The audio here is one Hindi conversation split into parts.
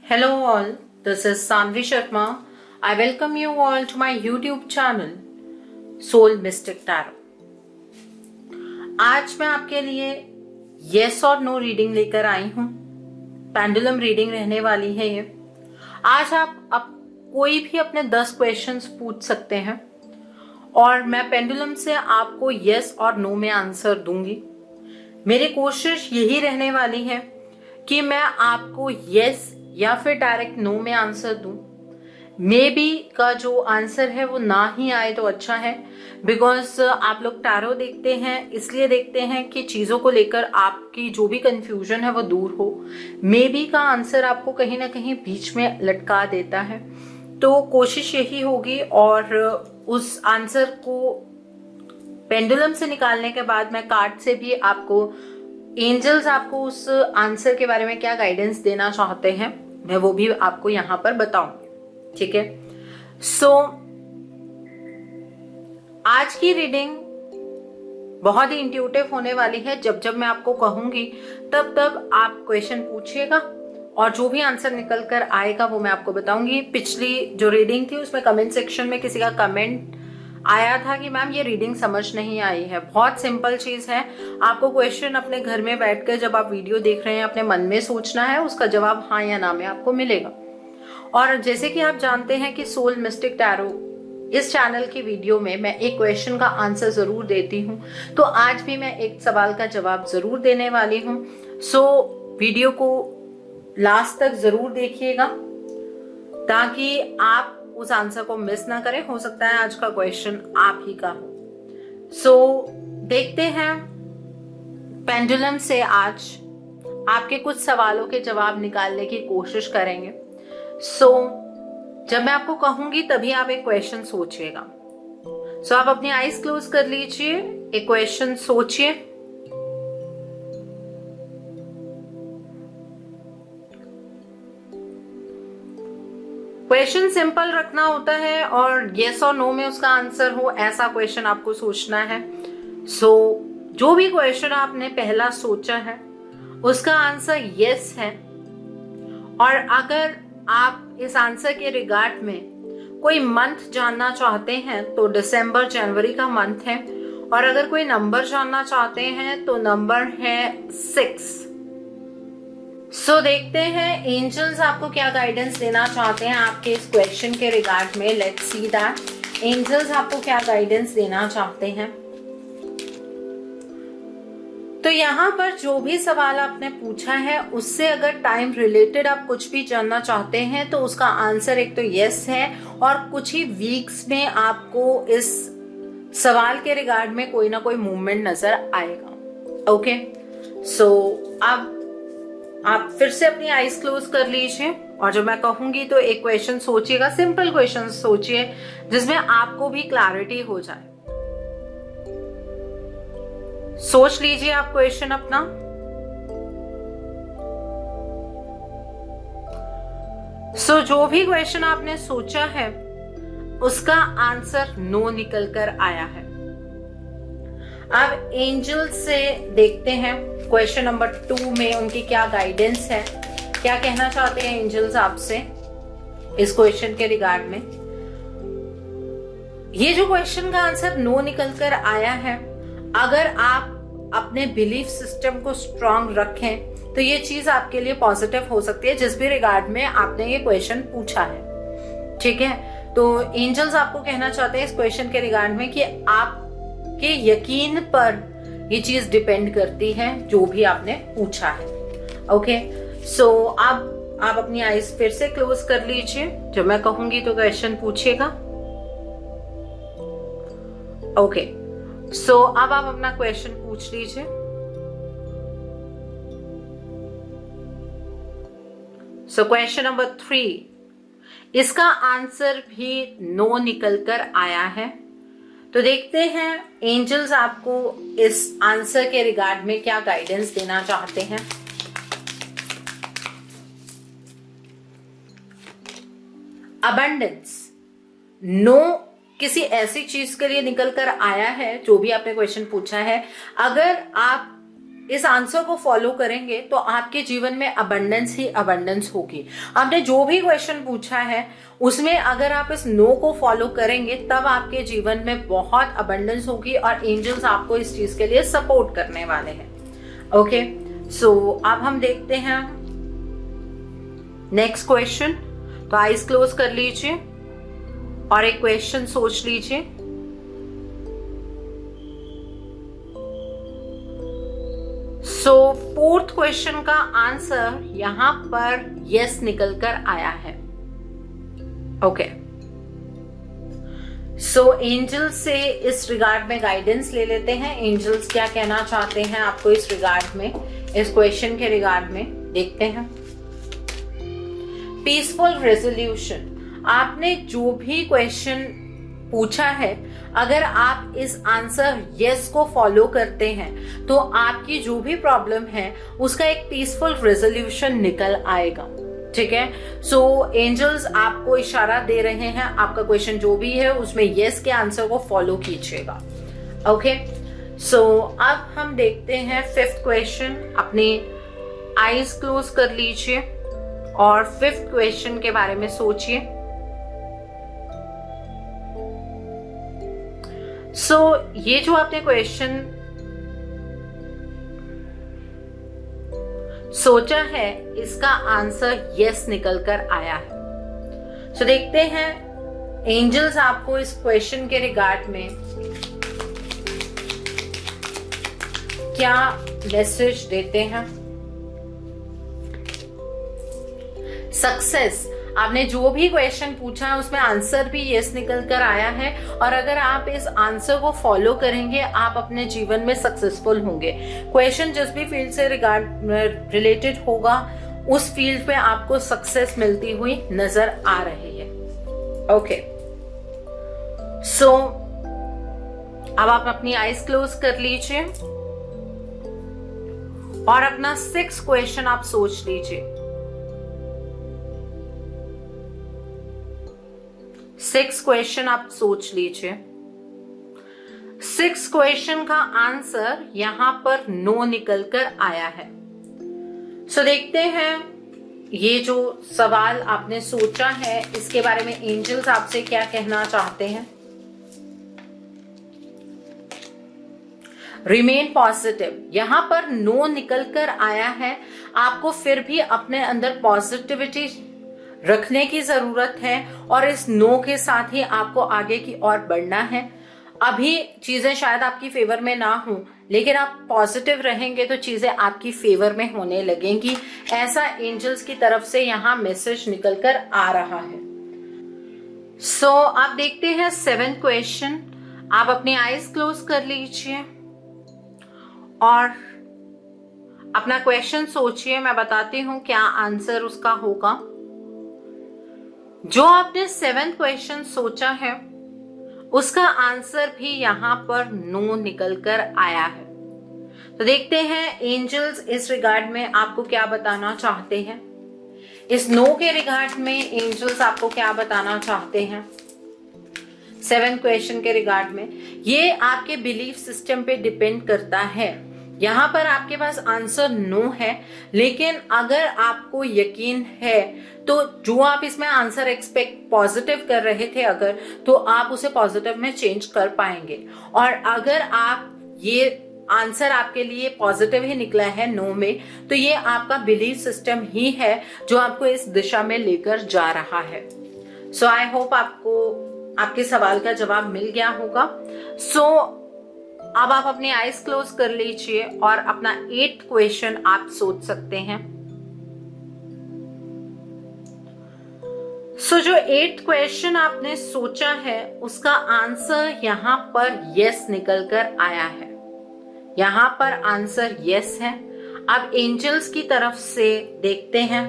Hello all, this is Sanvi Sharma. I welcome you all to my YouTube channel Soul Mystic Tarot. आज मैं आपके लिए yes और no रीडिंग लेकर आई हूँ। पेंडुलम रीडिंग रहने वाली है ये। आज आप कोई भी अपने 10 क्वेश्चंस पूछ सकते हैं और मैं पेंडुलम से आपको yes और no में आंसर दूंगी। मेरी कोशिश यही रहने वाली है कि मैं आपको yes या फिर डायरेक्ट नो में आंसर दूं। मे बी का जो आंसर है वो ना ही आए तो अच्छा है, बिकॉज आप लोग टैरो देखते हैं, इसलिए देखते हैं कि चीज़ों को लेकर आपकी जो भी कंफ्यूजन है वो दूर हो। मे बी का आंसर आपको कहीं ना कहीं बीच में लटका देता है, तो कोशिश यही होगी। और उस आंसर को पेंडुलम से निकालने के बाद मैं कार्ड से भी आपको एंजल्स आपको उस आंसर के बारे में क्या गाइडेंस देना चाहते हैं मैं वो भी आपको यहां पर बताऊंगी। ठीक है, सो आज की रीडिंग बहुत ही इंट्यूटिव होने वाली है। जब जब मैं आपको कहूंगी तब तब आप क्वेश्चन पूछिएगा और जो भी आंसर निकल कर आएगा वो मैं आपको बताऊंगी। पिछली जो रीडिंग थी उसमें कमेंट सेक्शन में किसी का कमेंट आया था कि मैम ये रीडिंग समझ नहीं आई है। बहुत सिंपल चीज है, आपको क्वेश्चन अपने घर में बैठकर जब आप वीडियो देख रहे हैं अपने मन में सोचना है, उसका जवाब हाँ या ना में आपको मिलेगा। और जैसे कि आप जानते हैं कि सोल मिस्टिक टैरो इस चैनल की वीडियो में मैं एक क्वेश्चन का आंसर जरूर देती हूँ, तो आज भी मैं एक सवाल का जवाब जरूर देने वाली हूँ। सो वीडियो को लास्ट तक जरूर देखिएगा ताकि आप उस आंसर को मिस ना करें। हो सकता है आज का क्वेश्चन आप ही का हो। सो देखते हैं पेंडुलम से आज आपके कुछ सवालों के जवाब निकालने की कोशिश करेंगे। सो जब मैं आपको कहूंगी तभी आप एक क्वेश्चन सोचिएगा। सो आप अपनी आईज क्लोज कर लीजिए, एक क्वेश्चन सोचिए। क्वेश्चन सिंपल रखना होता है और यस और नो में उसका आंसर हो, ऐसा क्वेश्चन आपको सोचना है। सो जो भी क्वेश्चन आपने पहला सोचा है उसका आंसर यस है। और अगर आप इस आंसर के रिगार्ड में कोई मंथ जानना चाहते हैं तो दिसंबर जनवरी का मंथ है, और अगर कोई नंबर जानना चाहते हैं तो नंबर है 6। सो देखते हैं एंजल्स आपको क्या गाइडेंस देना चाहते हैं आपके इस क्वेश्चन के रिगार्ड में। लेट्स सी दैट एंजल्स आपको क्या गाइडेंस देना चाहते हैं। तो यहाँ पर जो भी सवाल आपने पूछा है उससे अगर टाइम रिलेटेड आप कुछ भी जानना चाहते हैं तो उसका आंसर एक तो यस है, और कुछ ही वीक्स में आपको इस सवाल के रिगार्ड में कोई ना कोई मूवमेंट नजर आएगा। ओके, सो अब आप फिर से अपनी आईज क्लोज कर लीजिए और जब मैं कहूंगी तो एक क्वेश्चन सोचिएगा, सिंपल क्वेश्चन सोचिए जिसमें आपको भी क्लैरिटी हो जाए। सोच लीजिए आप क्वेश्चन अपना। सो जो भी क्वेश्चन आपने सोचा है उसका आंसर नो निकल कर आया है। अब एंजल से देखते हैं क्वेश्चन नंबर 2 में उनकी क्या गाइडेंस है, क्या कहना चाहते हैं एंजल्स आपसे इस क्वेश्चन के रिगार्ड में। ये जो क्वेश्चन का आंसर नो निकल कर आया है, अगर आप अपने बिलीफ सिस्टम को स्ट्रांग रखें तो ये चीज आपके लिए पॉजिटिव हो सकती है जिस भी रिगार्ड में आपने ये क्वेश्चन पूछा है। ठीक है, तो एंजल्स आपको कहना चाहते हैं इस क्वेश्चन के रिगार्ड में कि आपके यकीन पर ये चीज डिपेंड करती है जो भी आपने पूछा है। ओके, सो अब आप अपनी आईज फिर से क्लोज कर लीजिए, जब मैं कहूंगी तो क्वेश्चन पूछिएगा। ओके, सो अब आप अपना क्वेश्चन पूछ लीजिए। सो क्वेश्चन नंबर 3, इसका आंसर भी नो निकल कर आया है। तो देखते हैं एंजल्स आपको इस आंसर के रिगार्ड में क्या गाइडेंस देना चाहते हैं। अबंडेंस, नो किसी ऐसी चीज के लिए निकल कर आया है जो भी आपने क्वेश्चन पूछा है। अगर आप इस आंसर को फॉलो करेंगे तो आपके जीवन में अबंडेंस ही अबंडेंस होगी। आपने जो भी क्वेश्चन पूछा है उसमें अगर आप इस नो को फॉलो करेंगे तब आपके जीवन में बहुत अबंडेंस होगी और एंजल्स आपको इस चीज के लिए सपोर्ट करने वाले हैं। ओके, सो अब हम देखते हैं नेक्स्ट क्वेश्चन। तो आईज क्लोज कर लीजिए और एक क्वेश्चन सोच लीजिए। सो फोर्थ क्वेश्चन का आंसर यहां पर यस निकल कर आया है। ओके, सो एंजल्स से इस रिगार्ड में गाइडेंस ले लेते हैं। एंजल्स क्या कहना चाहते हैं आपको इस रिगार्ड में, इस क्वेश्चन के रिगार्ड में देखते हैं। पीसफुल रेजोल्यूशन, आपने जो भी क्वेश्चन पूछा है अगर आप इस आंसर यस को फॉलो करते हैं तो आपकी जो भी प्रॉब्लम है उसका एक पीसफुल रेजोल्यूशन निकल आएगा। ठीक है, सो एंजल्स आपको इशारा दे रहे हैं, आपका क्वेश्चन जो भी है उसमें यस के आंसर को फॉलो कीजिएगा। ओके, सो अब हम देखते हैं फिफ्थ क्वेश्चन। अपनी आईज क्लोज कर लीजिए और फिफ्थ क्वेश्चन के बारे में सोचिए। सो ये जो आपने क्वेश्चन सोचा है इसका आंसर यस निकल कर आया है। सो देखते हैं एंजल्स आपको इस क्वेश्चन के रिगार्ड में क्या मैसेज देते हैं। सक्सेस, आपने जो भी क्वेश्चन पूछा है उसमें आंसर भी यस निकल कर आया है और अगर आप इस आंसर को फॉलो करेंगे आप अपने जीवन में सक्सेसफुल होंगे। क्वेश्चन जिस भी फील्ड से रिलेटेड होगा उस फील्ड पे आपको सक्सेस मिलती हुई नजर आ रही है। ओके, सो अब आप अपनी आईज क्लोज कर लीजिए और अपना 6 क्वेश्चन आप सोच लीजिए। 6 क्वेश्चन आप सोच लीजिए। 6 क्वेश्चन का आंसर यहां पर नो निकल कर आया है। सो देखते हैं ये जो सवाल आपने सोचा है इसके बारे में एंजल्स आपसे क्या कहना चाहते हैं। रिमेन पॉजिटिव, यहां पर नो निकल कर आया है। आपको फिर भी अपने अंदर पॉजिटिविटी रखने की जरूरत है और इस नो के साथ ही आपको आगे की ओर बढ़ना है। अभी चीजें शायद आपकी फेवर में ना हो लेकिन आप पॉजिटिव रहेंगे तो चीजें आपकी फेवर में होने लगेंगी। ऐसा एंजल्स की तरफ से यहाँ मैसेज निकल कर आ रहा है। सो आप देखते हैं 7th क्वेश्चन। आप अपनी आईज क्लोज कर लीजिए और अपना क्वेश्चन सोचिए। मैं बताती हूं क्या आंसर उसका होगा। जो आपने 7th क्वेश्चन सोचा है उसका आंसर भी यहां पर नो निकल कर आया है। तो देखते हैं एंजल्स इस रिगार्ड में आपको क्या बताना चाहते हैं। इस नो के रिगार्ड में एंजल्स आपको क्या बताना चाहते हैं 7th क्वेश्चन के रिगार्ड में। ये आपके बिलीफ सिस्टम पे डिपेंड करता है। यहां पर आपके पास आंसर नो है लेकिन अगर आपको यकीन है तो जो आप इसमें आंसर एक्सपेक्ट पॉजिटिव कर रहे थे अगर, तो आप उसे पॉजिटिव में चेंज कर पाएंगे। और अगर आप ये आंसर आपके लिए पॉजिटिव ही निकला है नो में, तो ये आपका बिलीफ सिस्टम ही है जो आपको इस दिशा में लेकर जा रहा है। सो आई होप आपको आपके सवाल का जवाब मिल गया होगा। सो अब आप अपनी आईज क्लोज कर लीजिए और अपना 8th क्वेश्चन आप सोच सकते हैं। सो जो 8th क्वेश्चन आपने सोचा है उसका आंसर यहां पर यस निकल कर आया है। यहां पर आंसर यस है। अब एंजल्स की तरफ से देखते हैं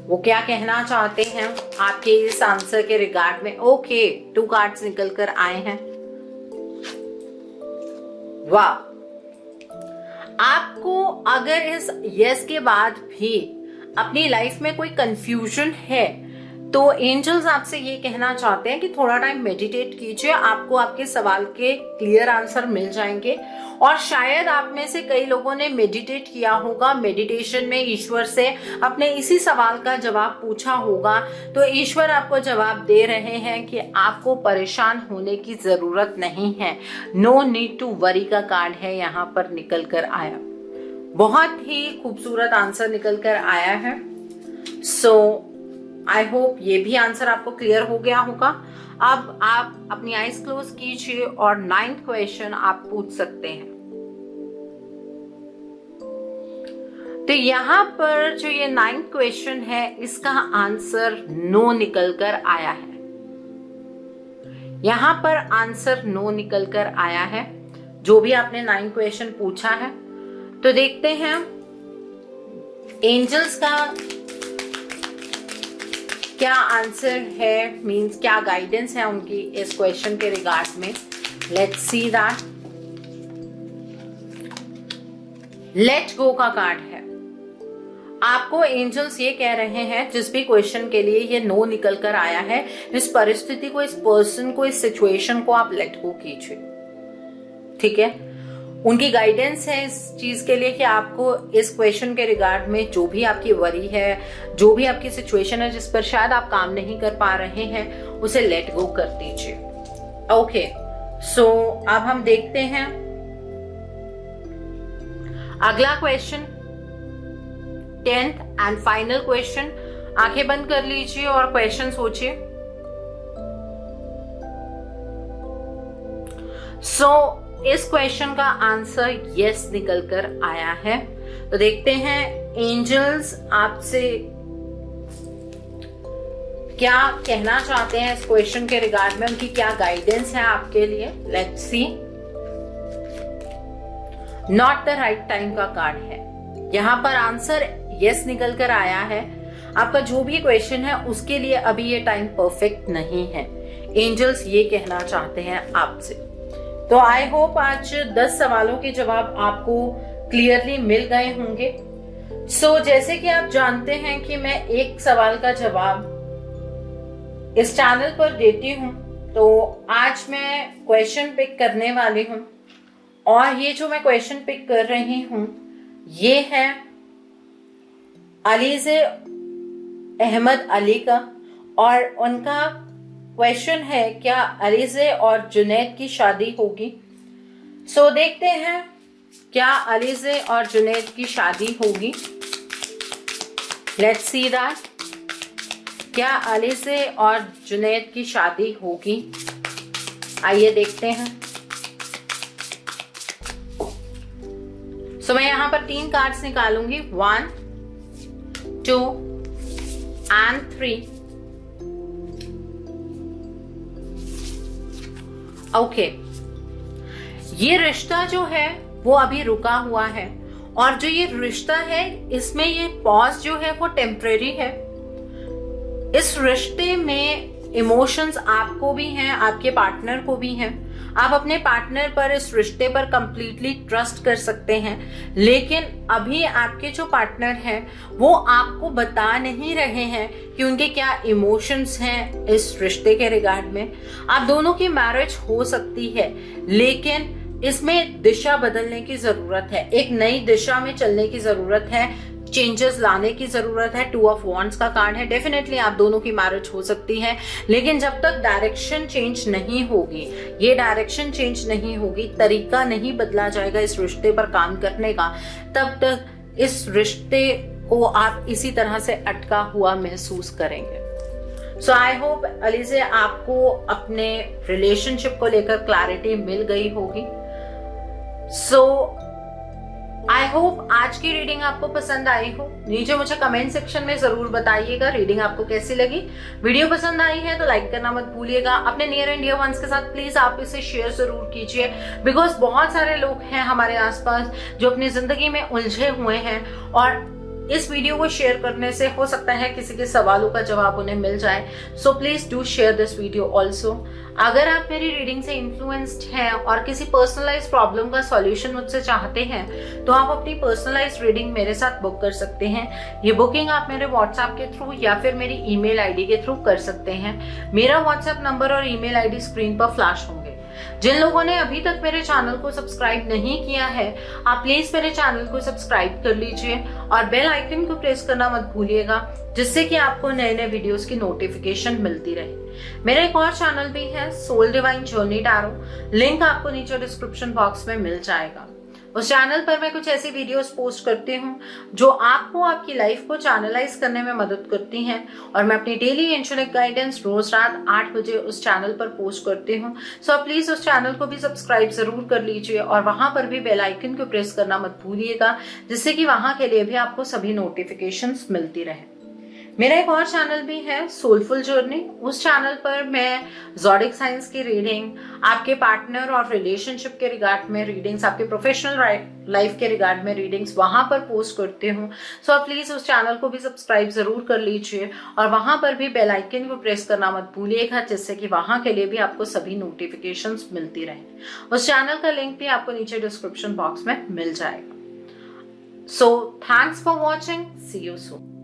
वो क्या कहना चाहते हैं आपके इस आंसर के रिगार्ड में। ओके, 2 कार्ड्स निकल कर आए हैं। वाह, आपको अगर इस यस के बाद भी अपनी लाइफ में कोई कंफ्यूजन है तो एंजल्स आपसे ये कहना चाहते हैं कि थोड़ा टाइम मेडिटेट कीजिए, आपको आपके सवाल के क्लियर आंसर मिल जाएंगे। और शायद आप में से कई लोगों ने मेडिटेट किया होगा, मेडिटेशन में ईश्वर से अपने इसी सवाल का जवाब पूछा होगा। तो ईश्वर आपको जवाब दे रहे हैं कि आपको परेशान होने की जरूरत नहीं है। नो नीड टू वरी का कार्ड है यहाँ पर निकल कर आया। बहुत ही खूबसूरत आंसर निकल कर आया है। सो आई होप ये भी आंसर आपको क्लियर हो गया होगा। अब आप अपनी आईज क्लोज कीजिए और 9th क्वेश्चन आप पूछ सकते हैं। तो यहाँ पर जो ये 9th क्वेश्चन है, इसका आंसर नो निकल कर आया है। यहाँ पर आंसर नो निकल कर आया है, जो भी आपने 9th क्वेश्चन पूछा है। तो देखते हैं एंजल्स का क्या आंसर है, मींस क्या गाइडेंस है उनकी इस क्वेश्चन के रिगार्ड में। Let's see that. Let go का कार्ड है। आपको एंजल्स ये कह रहे हैं, जिस भी क्वेश्चन के लिए ये नो निकल कर आया है, इस परिस्थिति को, इस पर्सन को, इस सिचुएशन को आप लेट गो कीजिए। ठीक है, उनकी गाइडेंस है इस चीज के लिए कि आपको इस क्वेश्चन के रिगार्ड में जो भी आपकी वरी है, जो भी आपकी सिचुएशन है जिस पर शायद आप काम नहीं कर पा रहे हैं, उसे लेट गो कर दीजिए। ओके, सो अब हम देखते हैं अगला question, 10th and final question. आंखें बंद कर लीजिए और क्वेश्चन सोचिए। सो इस क्वेश्चन का आंसर यस निकल कर आया है। तो देखते हैं एंजल्स आपसे क्या कहना चाहते हैं इस क्वेश्चन के रिगार्ड में, उनकी क्या गाइडेंस है आपके लिए। Let's see. Not the right time का कार्ड है। यहाँ पर आंसर यस निकल कर आया है। आपका जो भी क्वेश्चन है उसके लिए अभी ये टाइम परफेक्ट नहीं है। एंजल्स ये कहना चाहते हैं आपसे। तो आई होप आज 10 सवालों के जवाब आपको क्लियरली मिल गए होंगे। सो जैसे कि आप जानते हैं कि मैं एक सवाल का जवाब इस चैनल पर देती हूँ, तो आज मैं क्वेश्चन पिक करने वाली हूँ। और ये जो मैं क्वेश्चन पिक कर रही हूँ ये है अलीज़े अहमद अली का, और उनका क्वेश्चन है क्या अलीज़े और जुनैद की शादी होगी। सो देखते हैं क्या अलीज़े और जुनैद की शादी होगी। Let's see that. क्या अलीज़े और जुनैद की शादी होगी, आइए देखते हैं। सो मैं यहां पर 3 कार्ड्स निकालूंगी, 1, 2 एंड 3। ओके, ये रिश्ता जो है वो अभी रुका हुआ है, और जो ये रिश्ता है इसमें ये पॉज जो है वो टेम्परेरी है। इस रिश्ते में इमोशंस आपको भी हैं, आपके पार्टनर को भी हैं। आप अपने पार्टनर पर, इस रिश्ते पर कंप्लीटली ट्रस्ट कर सकते हैं, लेकिन अभी आपके जो पार्टनर हैं वो आपको बता नहीं रहे हैं कि उनके क्या इमोशंस हैं इस रिश्ते के रिगार्ड में। आप दोनों की मैरिज हो सकती है, लेकिन इसमें दिशा बदलने की जरूरत है, एक नई दिशा में चलने की जरूरत है, चेंजेस लाने की जरूरत है। 2 ऑफ वॉन्ड्स का कार्ड है। डेफिनेटली आप दोनों की मैरिज हो सकती है, लेकिन जब तक डायरेक्शन चेंज नहीं होगी, ये डायरेक्शन चेंज नहीं होगी, तरीका नहीं बदला जाएगा इस रिश्ते पर काम करने का, तब तक इस रिश्ते को आप इसी तरह से अटका हुआ महसूस करेंगे। सो आई होप अलीज़े आपको अपने रिलेशनशिप को लेकर क्लैरिटी मिल गई होगी। सो आई होप आज की रीडिंग आपको पसंद आई हो। नीचे मुझे कमेंट सेक्शन में जरूर बताइएगा रीडिंग आपको कैसी लगी। वीडियो पसंद आई है तो लाइक करना मत भूलिएगा। अपने नियर एंड डियर वंस के साथ प्लीज आप इसे शेयर जरूर कीजिए, बिकॉज बहुत सारे लोग हैं हमारे आसपास जो अपनी जिंदगी में उलझे हुए हैं और इस वीडियो को शेयर करने से हो सकता है किसी के सवालों का जवाब उन्हें मिल जाए। So please do share this video also. अगर आप मेरी रीडिंग से इन्फ्लुएंस्ड हैं और किसी पर्सनलाइज प्रॉब्लम का सॉल्यूशन मुझसे चाहते हैं तो आप अपनी पर्सनलाइज रीडिंग मेरे साथ बुक कर सकते हैं। ये बुकिंग आप मेरे व्हाट्सएप के थ्रू या फिर मेरी ईमेल आईडी के थ्रू कर सकते हैं। मेरा व्हाट्सएप नंबर और ईमेल आईडी स्क्रीन पर फ्लैश होंगे। जिन लोगों ने अभी तक मेरे चैनल को सब्सक्राइब नहीं किया है, आप प्लीज मेरे चैनल को सब्सक्राइब कर लीजिए और बेल आइकन को प्रेस करना मत भूलिएगा, जिससे कि आपको नए नए वीडियोस की नोटिफिकेशन मिलती रहे। मेरा एक और चैनल भी है, soul divine journey tarot. Link आपको नीचे डिस्क्रिप्शन बॉक्स में मिल जाएगा। उस चैनल पर मैं कुछ ऐसी वीडियोस पोस्ट करती हूँ जो आपको आपकी लाइफ को चैनलाइज करने में मदद करती हैं, और मैं अपनी डेली एंजेलिक गाइडेंस रोज रात 8 बजे उस चैनल पर पोस्ट करती हूँ। सो प्लीज उस चैनल को भी सब्सक्राइब जरूर कर लीजिए और वहां पर भी बेल आइकन को प्रेस करना मत भूलिएगा, जिससे कि वहां के लिए भी आपको सभी नोटिफिकेशंस मिलती रहे। मेरा एक और चैनल भी है, सोलफुल जर्नी। उस चैनल पर मैं ज़ोडिक साइंस की रीडिंग, आपके पार्टनर और रिलेशनशिप के रिगार्ड में रीडिंग्स, आपके प्रोफेशनल लाइफ के रिगार्ड में रीडिंग्स वहां पर पोस्ट करती हूँ। सो आप प्लीज उस चैनल को भी सब्सक्राइब जरूर कर लीजिए और वहां पर भी बेल आइकन को प्रेस करना मत भूलिएगा, जिससे कि वहां के लिए भी आपको सभी नोटिफिकेशंस मिलती रहे। उस चैनल का लिंक भी आपको नीचे डिस्क्रिप्शन बॉक्स में मिल जाएगा। So thanks for watching, see you soon.